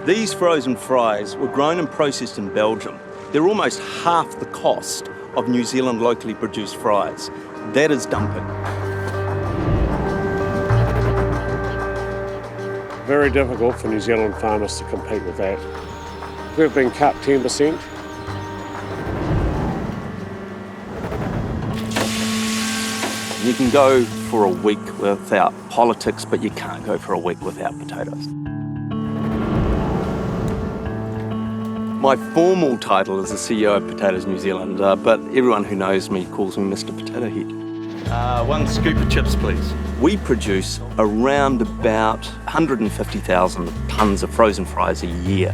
These frozen fries were grown and processed in Belgium. They're almost half the cost of New Zealand locally produced fries. That is dumping. Very difficult for New Zealand farmers to compete with that. We've been cut 10%. You can go for a week without politics, but you can't go for a week without potatoes. My formal title is the CEO of Potatoes New Zealand, but everyone who knows me calls me Mr. Potato Head. One scoop of chips, please. We produce around about 150,000 tonnes of frozen fries a year.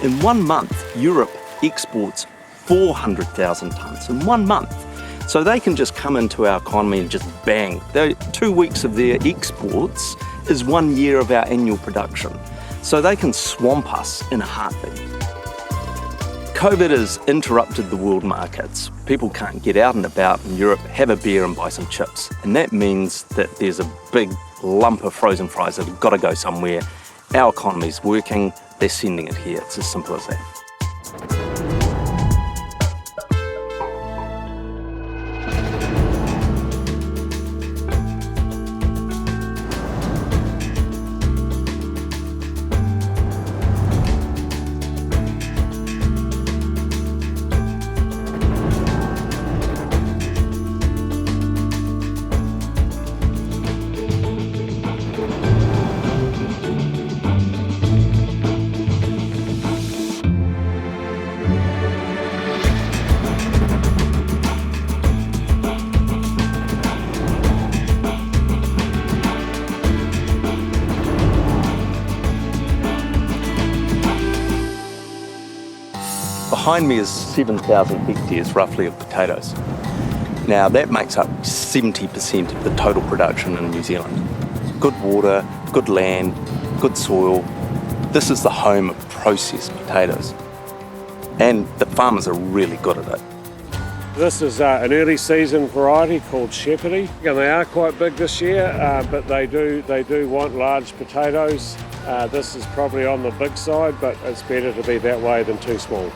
In 1 month, Europe exports 400,000 tonnes in 1 month. So they can just come into our economy and just bang. 2 weeks of their exports is 1 year of our annual production. So they can swamp us in a heartbeat. COVID has interrupted the world markets. People can't get out and about in Europe, have a beer and buy some chips. And that means that there's a big lump of frozen fries that have got to go somewhere. Our economy's working, they're sending it here. It's as simple as that. Behind me is 7,000 hectares roughly of potatoes. Now that makes up 70% of the total production in New Zealand. Good water, good land, good soil. This is the home of processed potatoes. And the farmers are really good at it. This is an early season variety called chippie, and they are quite big this year, but they do want large potatoes. This is probably on the big side, but it's better to be that way than too small.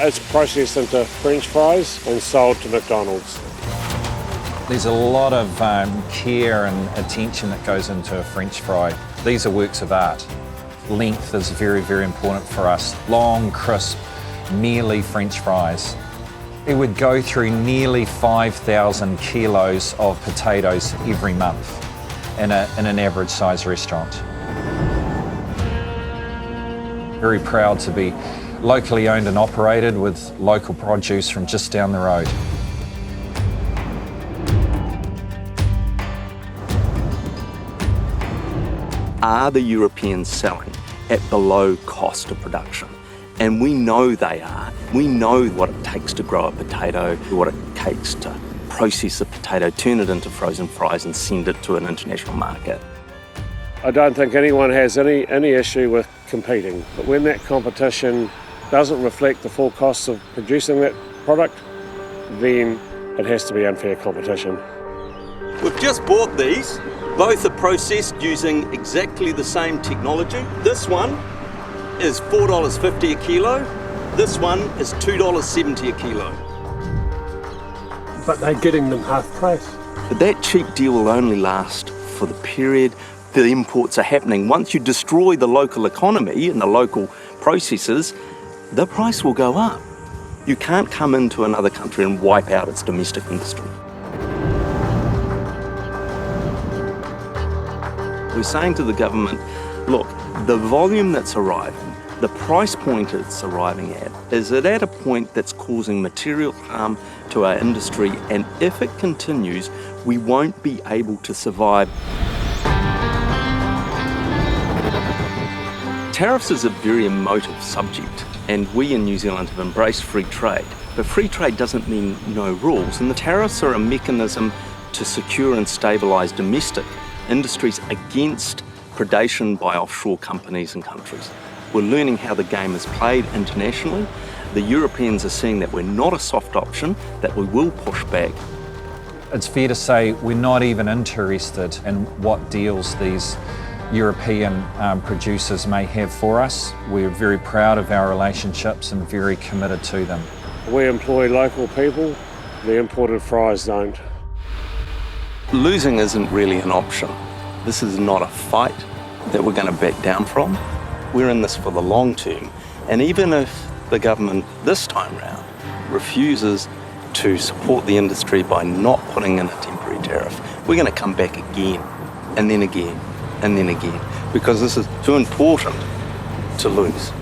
It's processed into French fries and sold to McDonald's. There's a lot of care and attention that goes into a French fry. These are works of art. Length is very, very important for us. Long, crisp, mealy French fries. It would go through nearly 5,000 kilos of potatoes every month in an average size restaurant. Very proud to be locally owned and operated with local produce from just down the road. Are the Europeans selling at below cost of production? And we know they are. We know what it takes to grow a potato, what it takes to process a potato, turn it into frozen fries and send it to an international market. I don't think anyone has any issue with competing, but when that competition doesn't reflect the full costs of producing that product, then it has to be unfair competition. We've just bought these. Both are processed using exactly the same technology. This one is $4.50 a kilo. This one is $2.70 a kilo. But they're getting them half price. But that cheap deal will only last for the period the imports are happening. Once you destroy the local economy and the local processes, the price will go up. You can't come into another country and wipe out its domestic industry. We're saying to the government, look, the volume that's arriving, the price point it's arriving at, is it at a point that's causing material harm to our industry, and if it continues, we won't be able to survive. Tariffs is a very emotive subject, and we in New Zealand have embraced free trade. But free trade doesn't mean no rules, and the tariffs are a mechanism to secure and stabilise domestic industries against predation by offshore companies and countries. We're learning how the game is played internationally. The Europeans are seeing that we're not a soft option, that we will push back. It's fair to say we're not even interested in what deals these European producers may have for us. We're very proud of our relationships and very committed to them. We employ local people, the imported fries don't. Losing isn't really an option. This is not a fight that we're going to back down from. We're in this for the long term. And even if the government this time round refuses to support the industry by not putting in a temporary tariff, we're going to come back again, and then again, and then again, because this is too important to lose.